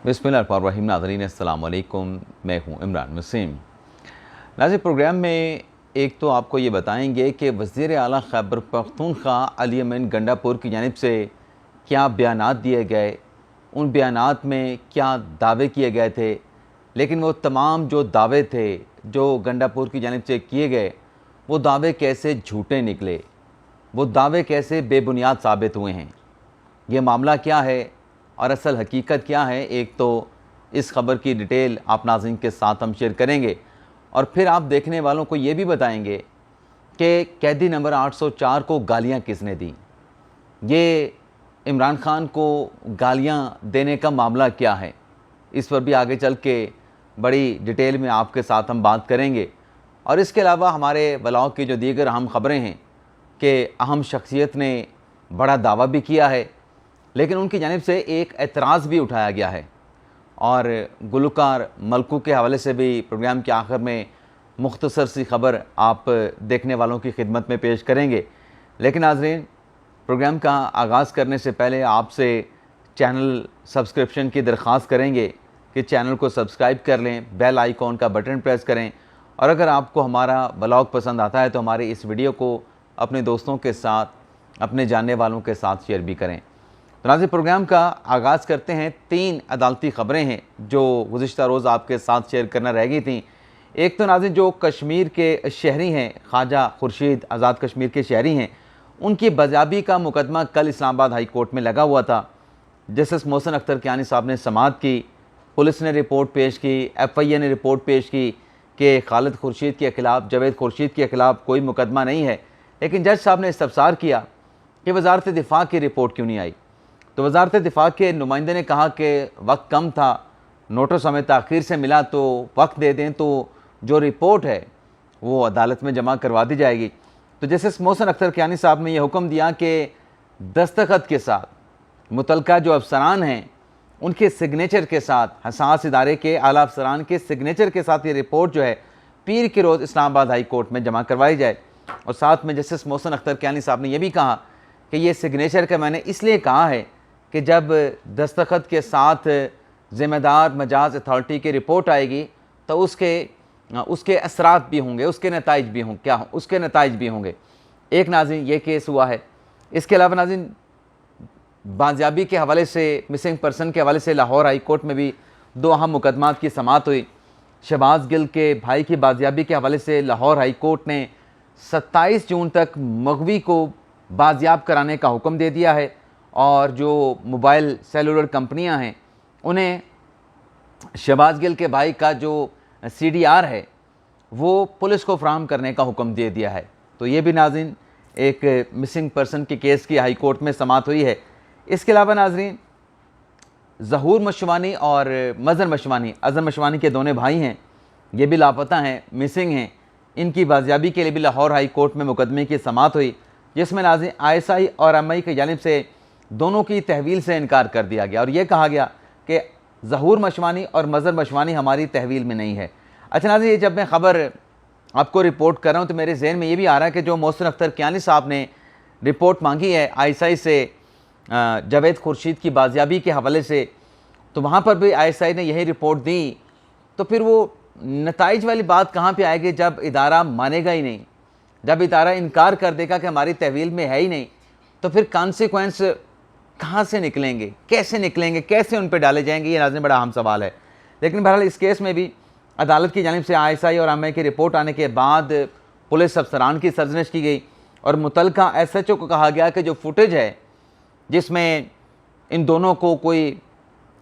बिस्मिल्लाहिर्रहमानिर्रहीम। नाज़रीन अस्सलाम वालेकुम, मैं हूँ इमरान वसीम। नाज़रीन, प्रोग्राम में एक तो आपको ये बताएंगे कि वज़ीर आला खैबर पख्तूनख्वा अली अमीन गंडापुर की जानिब से क्या बयानात दिए गए, उन बयानात में क्या दावे किए गए थे, लेकिन वो तमाम जो दावे थे जो गंडापुर की जानिब से किए गए, वो दावे कैसे झूठे निकले, वो दावे कैसे बेबुनियाद साबित हुए हैं, ये मामला क्या है और असल हकीकत क्या है। एक तो इस खबर की डिटेल आप नाज़रीन के साथ हम शेयर करेंगे और फिर आप देखने वालों को ये भी बताएंगे कि कैदी नंबर 804 को गालियां किसने दी, ये इमरान खान को गालियां देने का मामला क्या है, इस पर भी आगे चल के बड़ी डिटेल में आपके साथ हम बात करेंगे। और इसके अलावा हमारे ब्लॉग की जो दीगर अहम ख़बरें हैं कि अहम शख्सियत ने बड़ा दावा भी किया है, लेकिन उनकी जानिब से एक एतराज़ भी उठाया गया है और गुलकार मलकू के हवाले से भी प्रोग्राम के आखिर में मुख्तसर सी ख़बर आप देखने वालों की खिदमत में पेश करेंगे। लेकिन नाज़रीन, प्रोग्राम का आगाज़ करने से पहले आपसे चैनल सब्सक्रिप्शन की दरख्वास्त करेंगे कि चैनल को सब्सक्राइब कर लें, बेल आइकॉन का बटन प्रेस करें और अगर आपको हमारा ब्लॉग पसंद आता है तो हमारे इस वीडियो को अपने दोस्तों के साथ, अपने जानने वालों के साथ शेयर भी करें। तो नाज़रीन, प्रोग्राम का आगाज़ करते हैं। 3 अदालती ख़बरें हैं जो गुज़िश्ता रोज़ आपके साथ शेयर करना रह गई थी। एक तो नाज़रीन, जो कश्मीर के शहरी हैं, ख्वाजा खुर्शीद आज़ाद कश्मीर के शहरी हैं, उनकी बाज़ियाबी का मुकदमा कल इस्लामाबाद हाई कोर्ट में लगा हुआ था। जस्टिस मोहसिन अख्तर कियानी साहब ने समाअत की, पुलिस ने रिपोर्ट पेश की, FIA ने रिपोर्ट पेश की कि खालिद खुर्शीद के ख़िलाफ़, जावेद खुर्शीद के ख़िलाफ़ कोई मुकदमा नहीं है। लेकिन जज साहब ने इस्तफ़सार किया कि वज़ारत दिफ़ा की रिपोर्ट क्यों नहीं आई। तो वज़ारत दिफ़ा के नुमाइंदे ने कहा कि वक्त कम था, नोटिस हमें ताख़ीर से मिला, तो वक्त दे दें तो जो रिपोर्ट है वो अदालत में जमा करवा दी जाएगी। तो जस्टिस मोहसिन अख्तर कियानी साहब ने यह हुक्म दिया कि दस्तखत के साथ मुतलका जो अफसरान हैं उनके सिग्नेचर के साथ, हसास इदारे के आला अफसरान के सिग्नेचर के साथ ये रिपोर्ट जो है पीर के रोज़ इस्लामाबाद हाई कोर्ट में जमा करवाई जाए। और साथ में जस्टिस मोहसिन अख्तर कियानी साहब ने यह भी कहा कि ये सिग्नेचर का मैंने इसलिए कहा है कि जब दस्तखत के साथ ज़िम्मेदार मजाज अथॉरिटी की रिपोर्ट आएगी तो उसके असरात भी होंगे, उसके नताइज भी होंगे, क्या उसके नताइज भी होंगे। एक नाज़रीन ये केस हुआ है। इसके अलावा नाज़रीन, बाजियाबी के हवाले से, मिसिंग पर्सन के हवाले से लाहौर हाई कोर्ट में भी 2 अहम मुकदमात की समाअत हुई। शहबाज गिल के भाई की बाजियाबी के हवाले से लाहौर हाई कोर्ट ने 27 जून तक मगवी को बाजियाब कराने का हुक्म दे दिया है और जो मोबाइल सेलुलर कंपनियां हैं उन्हें शहबाज गिल के भाई का जो CDR है वो पुलिस को फराहम करने का हुक्म दे दिया है। तो ये भी नाज़रीन एक मिसिंग पर्सन के केस की हाई कोर्ट में समाअत हुई है। इसके अलावा नाज़रीन, ज़हूर मशवानी और मज़हर मशवानी, अज़हर मशवानी के दोनों भाई हैं, ये भी लापता हैं, मिसिंग हैं। इनकी बाजियाबी के लिए भी लाहौर हाई कोर्ट में मुकदमे की समाअत हुई, जिसमें नाज़रीन ISI और MI की जानिब से दोनों की तहवील से इनकार कर दिया गया और ये कहा गया कि ज़हूर मशवानी और मज़हर मशवानी हमारी तहवील में नहीं है। अच्छा नाज़रीन, ये जब मैं ख़बर आपको रिपोर्ट कर रहा हूँ तो मेरे जहन में ये भी आ रहा है कि जो मोहसिन अख्तर कियानी साहब ने रिपोर्ट मांगी है ISI से जावेद खुर्शीद की बाजियाबी के हवाले से, तो वहाँ पर भी ISI ने यही रिपोर्ट दी। तो फिर वो नताइज वाली बात कहाँ पर आएगी जब इदारा मानेगा ही नहीं, जब इदारा इनकार कर देगा कि हमारी तहवील में है ही नहीं, तो फिर कॉन्सिक्वेंस कहाँ से निकलेंगे, कैसे निकलेंगे, कैसे उन पर डाले जाएंगे, ये नाज़रीन बड़ा अहम सवाल है। लेकिन बहरहाल इस केस में भी अदालत की जानिब से ISI और MI की रिपोर्ट आने के बाद पुलिस अफसरान की सरजनिश की गई और मुतलका SHO को कहा गया कि जो फुटेज है जिसमें इन दोनों को कोई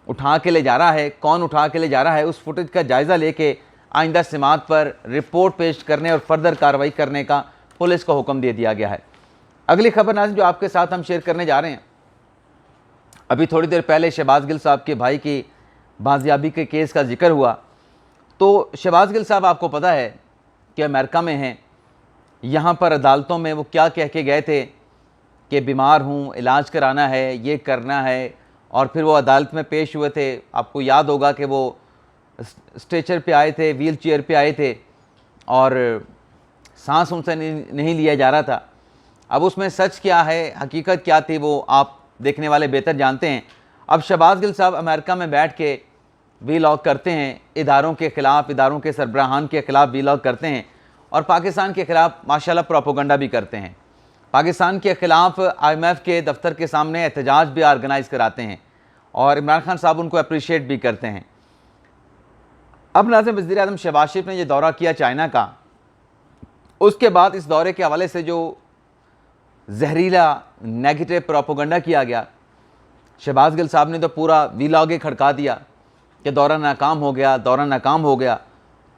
उठा के ले जा रहा है, कौन उठा के ले जा रहा है, उस फुटेज का जायज़ा लेके आइंदा समाअत पर रिपोर्ट पेश करने और फर्दर कार्रवाई करने का पुलिस को हुक्म दे दिया गया है। अगली खबर नाज़रीन जो आपके साथ हम शेयर करने जा रहे हैं, अभी थोड़ी देर पहले शहबाज गिल साहब के भाई की बाजियाबी के केस का जिक्र हुआ। तो शहबाज गिल साहब आपको पता है कि अमेरिका में हैं, यहाँ पर अदालतों में वो क्या कह के गए थे कि बीमार हूँ, इलाज कराना है, ये करना है, और फिर वो अदालत में पेश हुए थे। आपको याद होगा कि वो स्ट्रेचर पे आए थे, व्हील चेयर पे आए थे और सांस उनसे नहीं लिया जा रहा था। अब उसमें सच क्या है, हकीकत क्या थी, वो आप देखने वाले बेहतर जानते हैं। अब शहबाज गिल साहब अमेरिका में बैठ के वीलॉग करते हैं, इदारों के ख़िलाफ़, इदारों के सरबराहान के ख़िलाफ़ वीलॉग करते हैं और पाकिस्तान के ख़िलाफ़ माशाल्लाह प्रोपोगंडा भी करते हैं। पाकिस्तान के ख़िलाफ़ IMF के दफ्तर के सामने एहतजाज भी ऑर्गेनाइज़ कराते हैं और इमरान खान साहब उनको अप्रिशिएट भी करते हैं। अब नाज़िम, वज़ीर आज़म शहबाज शरीफ ने यह दौरा किया चाइना का, उसके बाद इस दौरे के हवाले से जो जहरीला नेगेटिव प्रोपोगंडा किया गया, शहबाज गिल साहब ने तो पूरा वीलॉग ही खड़का दिया कि दौरा नाकाम हो गया, दौरा नाकाम हो गया।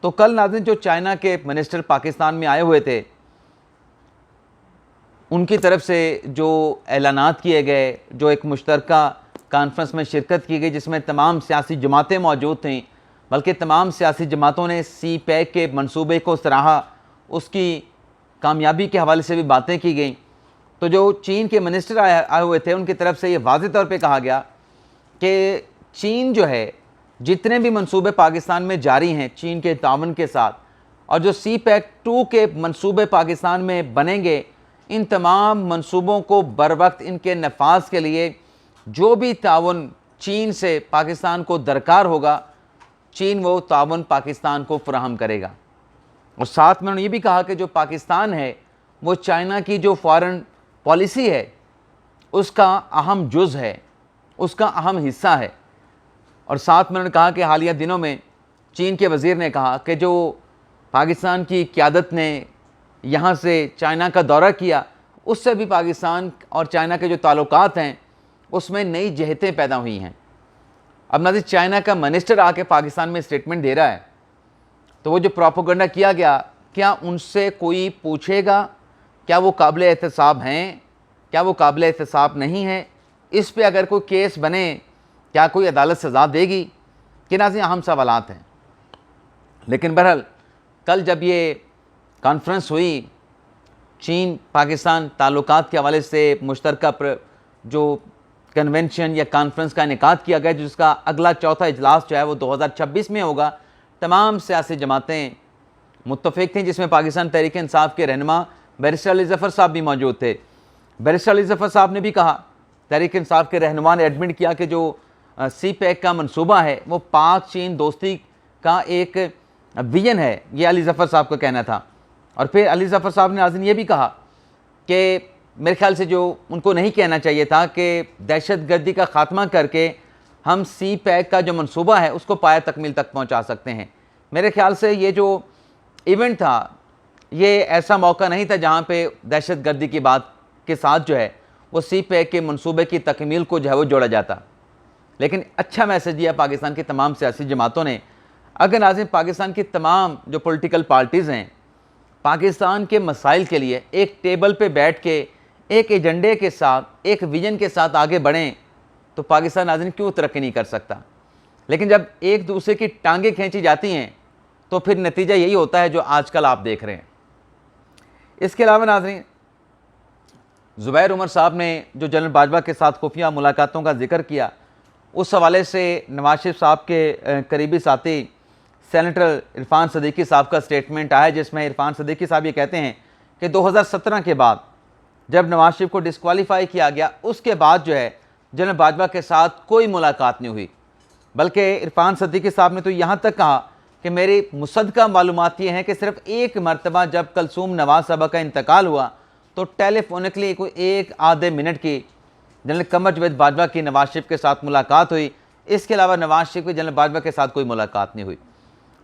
तो कल नाज़िम जो चाइना के मिनिस्टर पाकिस्तान में आए हुए थे, उनकी तरफ से जो ऐलानात किए गए, जो एक मुश्तरका कॉन्फ्रेंस में शिरकत की गई जिसमें तमाम सियासी जमातें मौजूद थीं, बल्कि तमाम सियासी जमातों ने CPEC के मंसूबे को सराहा, उसकी कामयाबी के हवाले से भी बातें की गई। तो जो चीन के मिनिस्टर आए हुए थे, उनकी तरफ से ये वाज़ेह तौर पे कहा गया कि चीन जो है, जितने भी मंसूबे पाकिस्तान में जारी हैं चीन के तावन के साथ, और जो CPEC 2 के मंसूबे पाकिस्तान में बनेंगे, इन तमाम मंसूबों को बर वक्त इनके नफाज के लिए जो भी तावन चीन से पाकिस्तान को दरकार होगा, चीन वो तावन पाकिस्तान को फराहम करेगा। और साथ में उन्होंने ये भी कहा कि जो पाकिस्तान है वो चाइना की जो फॉरेन पॉलिसी है उसका अहम जुज़ है, उसका अहम हिस्सा है। और साथ में उन्होंने कहा कि हालिया दिनों में चीन के वज़ीर ने कहा कि जो पाकिस्तान की क़यादत ने यहाँ से चाइना का दौरा किया, उससे भी पाकिस्तान और चाइना के जो ताल्लुकात हैं उसमें नई जहतें पैदा हुई हैं। अब नाज़िर, चाइना का मिनिस्टर आके पाकिस्तान में स्टेटमेंट दे रहा है, तो वो जो प्रोपोगंडा किया गया, क्या उनसे कोई पूछेगा क्या वो काबिल एहतसाब हैं, क्या वो काबिल एहतसाब नहीं है? इस पे अगर कोई केस बने, क्या कोई अदालत सज़ा देगी? कि नाज़िर अहम सवालात हैं। लेकिन बहरहाल कल जब ये कॉन्फ्रेंस हुई, चीन पाकिस्तान ताल्लुकात के हवाले से मुश्तरका जो कन्वेंशन या कॉन्फ्रेंस का इनेकाद किया गया, जिसका अगला चौथा इजलास जो है वो 2026 में होगा। तमाम सियासी जमातें मुत्तफ़िक़ थीं, जिसमें पाकिस्तान तहरीक इंसाफ के रहनुमा बैरिस्टर अली ज़फ़र साहब भी मौजूद थे। बैरिस्टर अली ज़फ़र साहब ने भी कहा, तहरीक इंसाफ के रहनुमा ने एडमिट किया कि जो CPEC का मनसूबा है वो पाक चीन दोस्ती का एक विजन है, ये अली ज़फ़र साहब का कहना था। और फिर अली ज़फ़र साहब ने नाज़रीन ये भी कहा कि मेरे ख्याल से जो उनको नहीं कहना चाहिए था कि दहशतगर्दी का ख़ात्मा करके हम CPEC का जो मनसूबा है उसको पाया तकमील तक पहुंचा सकते हैं। मेरे ख्याल से ये जो इवेंट था, ये ऐसा मौका नहीं था जहां पे दहशतगर्दी की बात के साथ जो है वो CPEC के मनसूबे की तकमील को जो है वो जोड़ा जाता। लेकिन अच्छा मैसेज दिया पाकिस्तान की तमाम सियासी जमातों ने। अगर नाज़रीन पाकिस्तान की तमाम जो पॉलिटिकल पार्टीज़ हैं, पाकिस्तान के मसाइल के लिए एक टेबल पे बैठ के एक एजेंडे के साथ, एक विजन के साथ आगे बढ़ें, तो पाकिस्तान नाज़रीन क्यों तरक्की नहीं कर सकता? लेकिन जब एक दूसरे की टांगें खींची जाती हैं तो फिर नतीजा यही होता है जो आजकल आप देख रहे हैं। इसके अलावा नाज़रीन, ज़ुबैर उमर साहब ने जो जनरल बाजवा के साथ खुफिया मुलाकातों का जिक्र किया, उस हवाले से नवाज शरीफ साहब के करीबी साथी सेनेटर इरफान सदीकी साहब का स्टेटमेंट आया, जिसमें इरफान सदीकी साहब ये कहते हैं कि 2017 के बाद जब नवाज शरीफ को डिस्क्वालीफाई किया गया, उसके बाद जो है जनरल बाजवा के साथ कोई मुलाकात नहीं हुई। बल्कि इरफान सदीकी साहब ने तो यहाँ तक कहा कि मेरी मुसद्दका मालूमात ये हैं कि सिर्फ एक मरतबा जब कलसूम नवाज साहबा का इंतकाल हुआ तो टेलीफोनिकली कोई एक आधे मिनट की जनरल कमर जवेद बाजवा की नवाज शरीफ के साथ मुलाकात हुई। इसके अलावा नवाज शरीफ की जनरल बाजवा के साथ कोई मुलाकात नहीं हुई।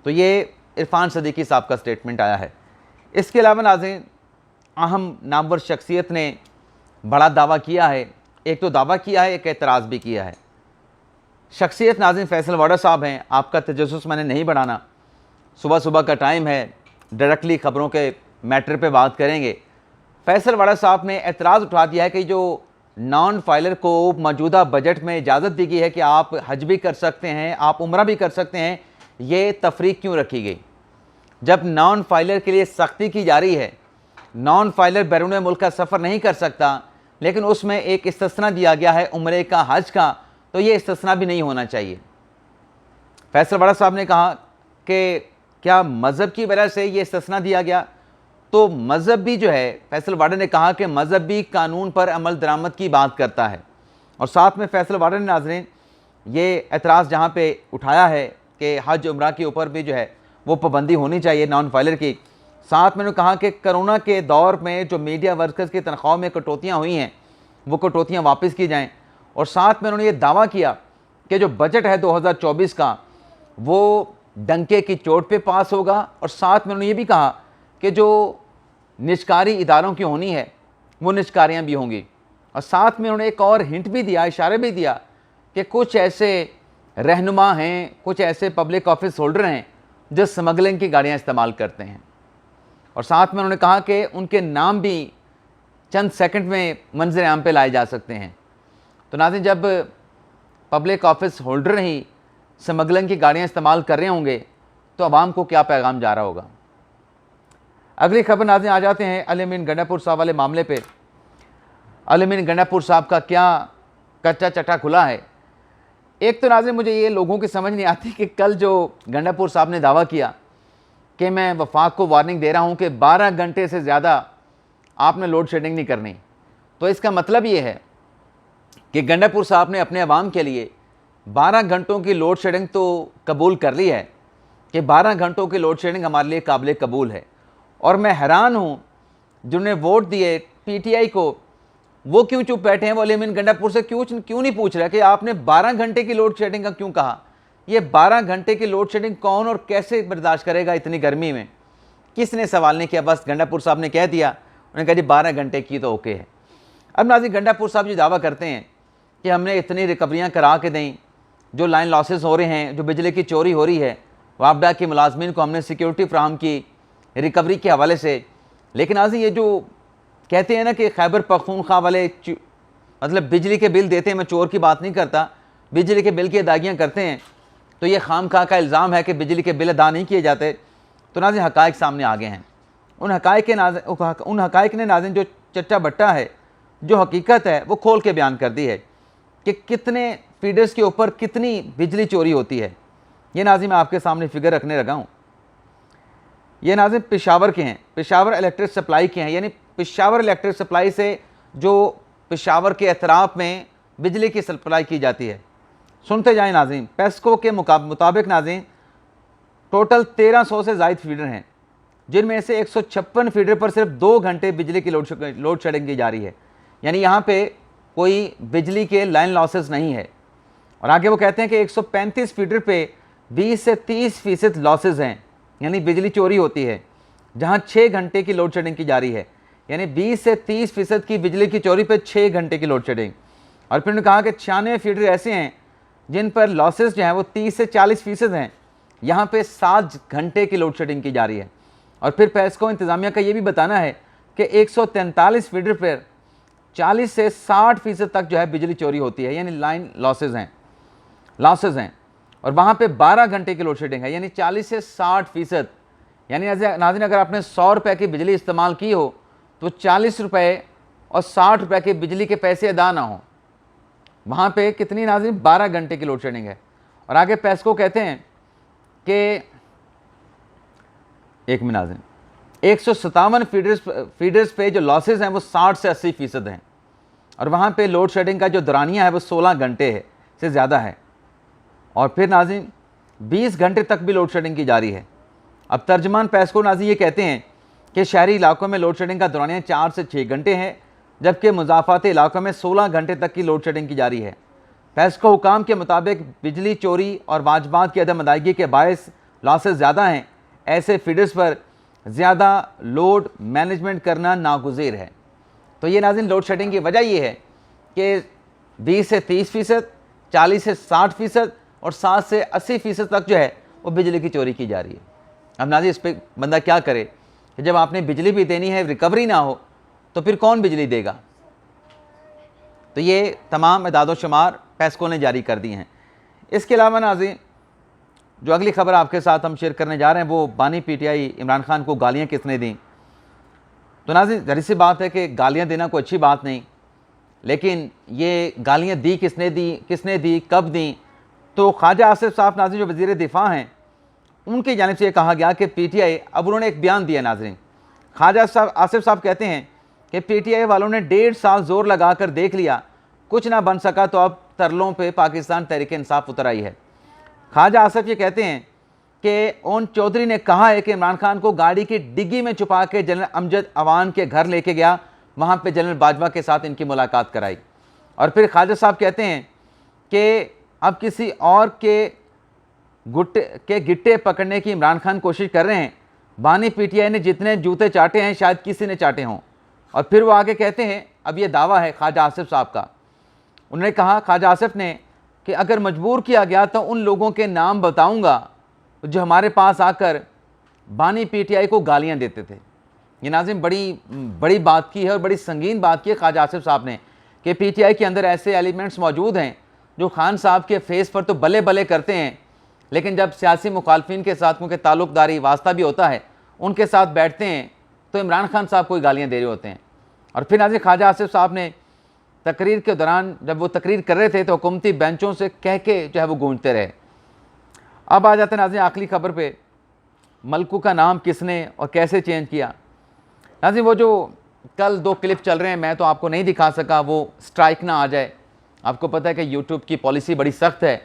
तो ये इरफान सदीकी साहब का स्टेटमेंट आया है। इसके अलावा नाज़रीन, अहम नामवर शख्सियत ने बड़ा दावा किया है। एक तो दावा किया है, एक एतराज़ भी किया है। शख्सियत नाज़रीन फैसल वाडा साहब हैं। आपका तजस्सुस मैंने नहीं बढ़ाना, सुबह सुबह का टाइम है, डायरेक्टली ख़बरों के मैटर पे बात करेंगे। फैसल वाडा साहब ने एतराज़ उठा दिया है कि जो नॉन फाइलर को मौजूदा बजट में इजाज़त दी गई है कि आप हज भी कर सकते हैं, आप उम्रा भी कर सकते हैं, ये तफरीक क्यों रखी गई? जब नॉन फाइलर के लिए सख्ती की जा रही है, नॉन फाइलर बैरून मुल्क का सफ़र नहीं कर सकता, लेकिन उसमें एक इस्तिस्ना दिया गया है उम्रे का, हज का, तो ये इस्तिस्ना भी नहीं होना चाहिए। फैसल वाडा साहब ने कहा कि क्या मज़हब की वजह से ये इस्तिस्ना दिया गया? तो मज़हब भी जो है, फैसल वाडा ने कहा कि मज़हब भी कानून पर अमल दरामद की बात करता है। और साथ में फैसल वाडा ने नाज़रीन ये एतराज़ जहाँ पे उठाया है कि हज उम्रा के ऊपर भी जो है वो पाबंदी होनी चाहिए नॉन फाइलर की। साथ में उन्होंने कहा कि कोरोना के दौर में जो मीडिया वर्कर्स की तनख्वाहों में कटौतियाँ हुई हैं वो कटौतियाँ वापस की जाएँ। और साथ में उन्होंने ये दावा किया कि जो बजट है 2024 का वो डंके की चोट पे पास होगा। और साथ में उन्होंने ये भी कहा कि जो निष्कारी इदारों की होनी है वो निष्कारियाँ भी होंगी। और साथ में उन्होंने एक और हिंट भी दिया, इशारा भी दिया कि कुछ ऐसे रहनुमा हैं, कुछ ऐसे पब्लिक ऑफिस होल्डर हैं जो स्मगलिंग की गाड़ियाँ इस्तेमाल करते हैं। और साथ में उन्होंने कहा कि उनके नाम भी चंद सेकंड में मंजर आम पे लाए जा सकते हैं। तो नाज़रीन, जब पब्लिक ऑफिस होल्डर ही स्मगलिंग की गाड़ियाँ इस्तेमाल कर रहे होंगे तो आवाम को क्या पैगाम जा रहा होगा। अगली खबर नाज़रीन, आ जाते हैं अली अमीन गंडापुर साहब वाले मामले पे। अली अमीन गंडापुर साहब का क्या कच्चा चट्टा खुला है। एक तो नाज़रीन, मुझे ये लोगों की समझ नहीं आती कि कल जो गंडापुर साहब ने दावा किया कि मैं वफाक को वार्निंग दे रहा हूँ कि 12 घंटे से ज़्यादा आपने लोड शेडिंग नहीं करनी, तो इसका मतलब ये है कि गंडापुर साहब ने अपने अवाम के लिए 12 घंटों की लोड शेडिंग तो कबूल कर ली है कि 12 घंटों की लोड शेडिंग हमारे लिए काबिल कबूल है। और मैं हैरान हूँ जिन्होंने वोट दिए पीटीआई को, वो क्यों चुप बैठे हैं। वो अली अमीन गंडापुर से क्यों नहीं पूछ रहा कि आपने 12 घंटे की लोड शेडिंग का क्यों कहा। ये 12 घंटे की लोड शेडिंग कौन और कैसे बर्दाश्त करेगा इतनी गर्मी में। किसने सवाल नहीं किया, बस गंडापुर साहब ने कह दिया। उन्होंने कहा जी 12 घंटे की तो ओके है। अब नाज़रीन, गंडापुर साहब जो दावा करते हैं कि हमने इतनी रिकवरियाँ करा के दें, जो लाइन लॉसेस हो रहे हैं, जो बिजली की चोरी हो रही है, वापडा के मुलाजमीन को हमने सिक्योरिटी फ्राहम की रिकवरी के हवाले से। लेकिन नाज़रीन, ये जो कहते हैं ना कि खैबर पख्तूनख्वा वाले मतलब बिजली के बिल देते हैं, मैं चोर की बात नहीं करता, बिजली के बिल की अदायगियाँ करते हैं, तो ये खामखा का इल्ज़ाम है कि बिजली के बिल अदा नहीं किए जाते। तो नाज़रीन, हक़ाइक़ सामने आ गए हैं। उन हक़ाइक़ ने नाज़रीन जो चट्टा बट्टा है, जो हकीकत है, वो खोल के बयान कर दी है कि कितने फीडर्स के ऊपर कितनी बिजली चोरी होती है। ये नाज़रीन मैं आपके सामने फिगर रखने लगा हूँ। ये नाज़रीन पेशावर के हैं, पेशावर इलेक्ट्रिक सप्लाई के हैं, यानी पेशावर इलेक्ट्रिक सप्लाई से जो पेशावर के अतराफ़ में बिजली की सप्लाई की जाती है। सुनते जाएं नाज़रीन। पेस्को के मुताबिक नाज़रीन टोटल 1300 से ज़ायद फीडर हैं, जिनमें से 156 फीडर पर सिर्फ 2 घंटे बिजली की लोड शेडिंग की जा रही है। यानी यहाँ पे कोई बिजली के लाइन लॉसेस नहीं है। और आगे वो कहते हैं कि 135 फीडर पे 20 से 30% लॉसेस हैं, यानी बिजली चोरी होती है, जहाँ 6 घंटे की लोड शेडिंग की जा रही है। यानी 20 से 30% की बिजली की चोरी पे 6 घंटे की लोड शेडिंग। और फिर उन्होंने कहा कि 96 फीडर ऐसे हैं जिन पर लॉसेस जो हैं वो 30 से 40% हैं, यहाँ पे 7 घंटे की लोड शेडिंग की जा रही है। और फिर पेस्को इंतज़ामिया का ये भी बताना है कि 143 फीडर पर 40 से 60% तक जो है बिजली चोरी होती है, यानी लाइन लॉसेस हैं। और वहाँ पे 12 घंटे की लोड शेडिंग है, यानी 40 से 60%। यानी नाज़रीन, अगर आपने 100 रुपये की बिजली इस्तेमाल की हो तो 40 रुपये और 60 रुपये के बिजली के पैसे अदा ना हो। वहाँ पे कितनी नाज़रीन 12 घंटे की लोड शेडिंग है। और आगे पेस्को कहते हैं कि 157 फीडर्स पे जो लॉसेस हैं वो 60 से 80% हैं। और वहाँ पे लोड शेडिंग का जो दौरानिया है वो 16 घंटे है से ज़्यादा है। और फिर नाज़रीन 20 घंटे तक भी लोड शेडिंग की जारी है। अब तर्जमान पेस्को नाज़रीन ये कहते हैं कि शहरी इलाकों में लोड शेडिंग का दौरानिया 4 से 6 घंटे है, जबकि मुज़ाफ़ाती इलाकों में 16 घंटे तक की लोड शेडिंग की जारी है। पेस्को हुकाम के मुताबिक बिजली चोरी और वाजबात की अदम अदायगी के बायस लॉसेस ज़्यादा हैं। ऐसे फीडर्स पर ज़्यादा लोड मैनेजमेंट करना नागुज़ीर है। तो ये नाज़रीन लोड शेडिंग की वजह ये है कि 20 से 30%, 40 से 60% और 7 से 80% तक जो है वो बिजली की चोरी की जा रही है। अब नाज़रीन इस पर बंदा क्या करे कि जब आपने बिजली भी देनी है, रिकवरी ना हो, तो फिर कौन बिजली देगा। तो ये तमाम इदाद शुमार पेस्को ने जारी कर दिए हैं। इसके अलावा नाज़रीन जो अगली खबर आपके साथ हम शेयर करने जा रहे हैं वो बानी पीटीआई इमरान खान को गालियाँ किसने दी। तो नाज़रीन ज़ाहिर सी बात है कि गालियाँ देना कोई अच्छी बात नहीं, लेकिन ये गालियाँ किसने दी, कब दी। तो ख्वाजा आसिफ साहब नाज़रीन जो वज़ीर दिफ़ा हैं, उनकी जानिब से कहा गया कि पीटीआई, अब उन्होंने एक बयान दिया नाज़रीन। ख्वाजा आसिफ साहब कहते हैं कि पीटीआई वालों ने 1.5 साल जोर लगा कर देख लिया, कुछ ना बन सका, तो अब तरलों पे पाकिस्तान तहरीक इंसाफ उतर आई है। ख्वाजा आसिफ ये कहते हैं कि ओन चौधरी ने कहा है कि इमरान खान को गाड़ी की डिग्गी में छुपा के जनरल अमजद अवान के घर लेके गया, वहाँ पे जनरल बाजवा के साथ इनकी मुलाकात कराई। और फिर ख्वाजा साहब कहते हैं कि अब किसी और के गिट्टे पकड़ने की इमरान खान कोशिश कर रहे हैं। बानी पीटीआई ने जितने जूते चाटे हैं शायद किसी ने चाटे हों। और फिर वो आगे कहते हैं, अब ये दावा है ख्वाजा आसिफ साहब का, उन्होंने कहा ख्वाजा आसिफ ने कि अगर मजबूर किया गया तो उन लोगों के नाम बताऊंगा जो हमारे पास आकर बानी पीटीआई को गालियां देते थे। ये नाज़िम बड़ी बात की है और बड़ी संगीन बात की है ख्वाजा आसिफ साहब ने कि पीटीआई के अंदर ऐसे एलिमेंट्स मौजूद हैं जो खान साहब के फेस पर तो बले बले करते हैं, लेकिन जब सियासी मुखालफिन के साथ उनके ताल्लुकदारी वास्ता भी होता है, उनके साथ बैठते हैं तो इमरान खान साहब को गालियाँ दे रहे होते हैं। और फिर नाज़िम ख्वाजा आसिफ साहब ने तकरीर के दौरान जब वो तकरीर कर रहे थे तो हुकूमती बेंचों से कह के जो है वो गूंजते रहे। अब आ जाते हैं नाज़िम आखिरी खबर पे, मलकू का नाम किसने और कैसे चेंज किया। नाज़िम वो जो कल 2 क्लिप चल रहे हैं मैं तो आपको नहीं दिखा सका, वो स्ट्राइक ना आ जाए। आपको पता है कि यूट्यूब की पॉलिसी बड़ी सख्त है।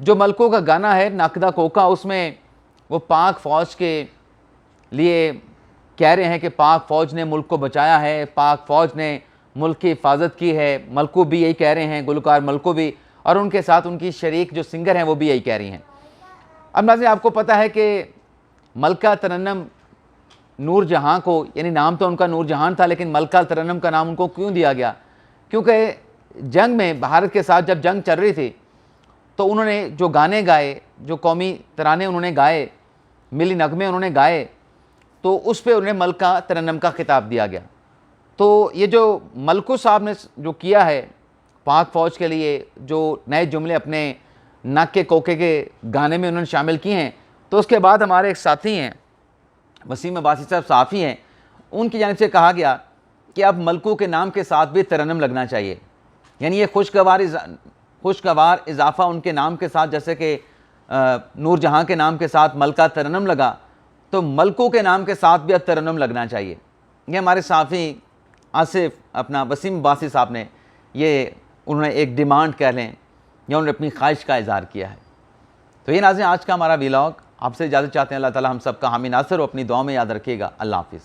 जो मलको का गाना है नाकदा कोका, उसमें वो पाक फ़ौज के लिए कह रहे हैं कि पाक फ़ौज ने मुल्क को बचाया है, पाक फ़ौज ने मुल्क की हिफाजत की है। मलको भी यही कह रहे हैं, गुलकार मलको भी, और उनके साथ उनकी शरीक जो सिंगर हैं वो भी यही कह रही हैं। अब नाज़िम आपको पता है कि मलका तरन्नम नूर जहाँ को, यानी नाम तो उनका नूर जहान था, लेकिन मलका तरन्नम का नाम उनको क्यों दिया गया? क्योंकि जंग में भारत के साथ जब जंग चल रही थी तो उन्होंने जो गाने गाए, जो कौमी तराने उन्होंने गाए, मिली नगमे उन्होंने गाए, तो उस पर उन्हें मलका तरन्नम का खिताब दिया गया। तो ये जो मलकू साहब ने जो किया है पाक फ़ौज के लिए, जो नए जुमले अपने नाक के कोके के गाने में उन्होंने शामिल किए हैं, तो उसके बाद हमारे एक साथी हैं वसीम अब्बासी साहब, साफ़ी हैं, उनकी जानिब से कहा गया कि अब मलकू के नाम के साथ भी तरन्नम लगना चाहिए। यानी ये खुशगवार इजाफ़ा उनके नाम के साथ, जैसे कि नूर जहाँ के नाम के साथ मलका तरन्नम लगा, तो मलकू के नाम के साथ भी अब तरन्नम लगना चाहिए। ये हमारे साफ़ी आसिफ अपना वसीम अब्बासी साहब ने ये उन्होंने एक डिमांड कह लें या उन्होंने अपनी ख्वाहिश का इज़हार किया है। तो ये नाज़रीन आज का हमारा व्लॉग, आपसे इजाज़त चाहते हैं। अल्लाह ताला हम सब का हामी नासिर हो, अपनी दुआ में याद रखिएगा। अल्लाह हाफ़िज़।